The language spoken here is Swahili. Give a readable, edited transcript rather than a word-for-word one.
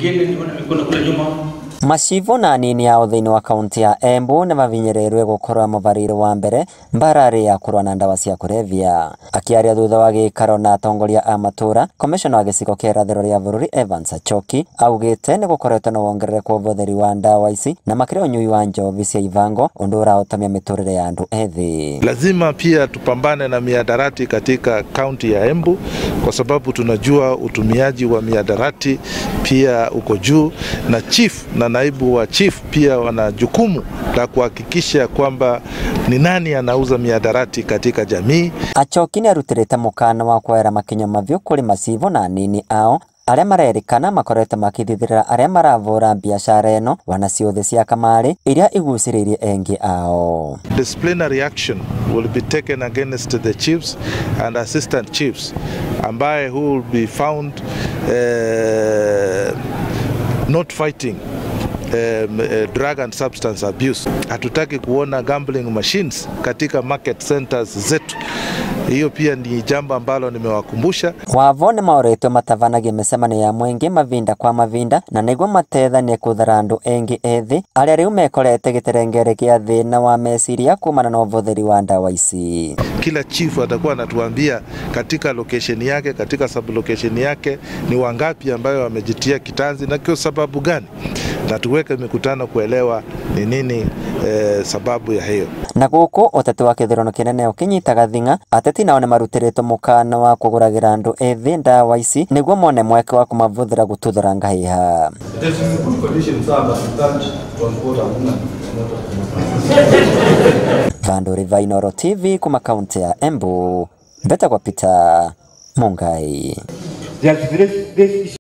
wengine nimekwenda kule nyuma. Macivo na nini ya thĩinĩ wa kaunti ya Embu nĩ mavinyereirwe gũkorwo mũvarĩre wa mbere mbararĩ ya kũrũa na ndawa cia kũrebia. Akĩaria thutha wa gĩikaro na atongoria a matũra, komishona wa gĩcigo kĩa irathĩro rĩa bũrũri Evans Achoki augĩte nĩ gũkoretwo na wongerereku wa ũhũthĩri wa ndawa ici na makĩria ũnyui wa njovi cia ivango ũndũ ũrahotomia mĩtũrĩre ya andũ ethĩ. Lazima pia tupambane na miadarati katika kaunti ya Embu kwa sababu tunajua utumiaji wa miadarati pia uko juu, na chief na naibu wa chief pia wana jukumu la kuhakikisha kwamba ni nani anauza miadarati katika jamii. Achoki nĩ arutirĩte mũkana wa kuoera makinya mavyo kũrĩ Macivo na nini ao arĩa marerĩkana makoretwo makithithĩrĩra arĩa maravũra biacara ĩno wana ciothe cia kamarĩ iria igucĩrĩirie engi ao. Disciplinary action will be taken against the chiefs and assistant chiefs ambaye who will be found not fighting drug and substance abuse. Hatutaki kuona gambling machines katika market centers zetu. Hiyo pia ni jambo ambalo nimewakumbusha. Wavo nĩ maũrĩtwo matavanagie mĩcemanio ya mũingĩ mavinda kwa mavinda na nĩguo matethanie kũthara andũ engĩ ethĩ arĩa rĩu mekorete gĩterengere gĩa thĩna wa meciria kumana na ũhũthĩri wa ndawa ici. Kila chief atakuwa anatuambia katika location yake, katika sub location yake ni wangapi ambayo wamejitia kitanzi na kwa sababu gani, na tuweke mikutano kuelewa ni nini sababu ya hiyo. Na gũkũ ũteti wa kĩthurano kĩnene ũkĩnyitaga thing'a, ateti nao nĩ marutĩrĩtwo mũkana wa kũgũragĩra andũ ethĩ ndawa ici nĩguo mone mweke wa kũmavũthĩra gũtuthũra ngahĩha. Vandũ Vainoro TV kuma kaunti ya Embu, mbetagwo Peter Mungai.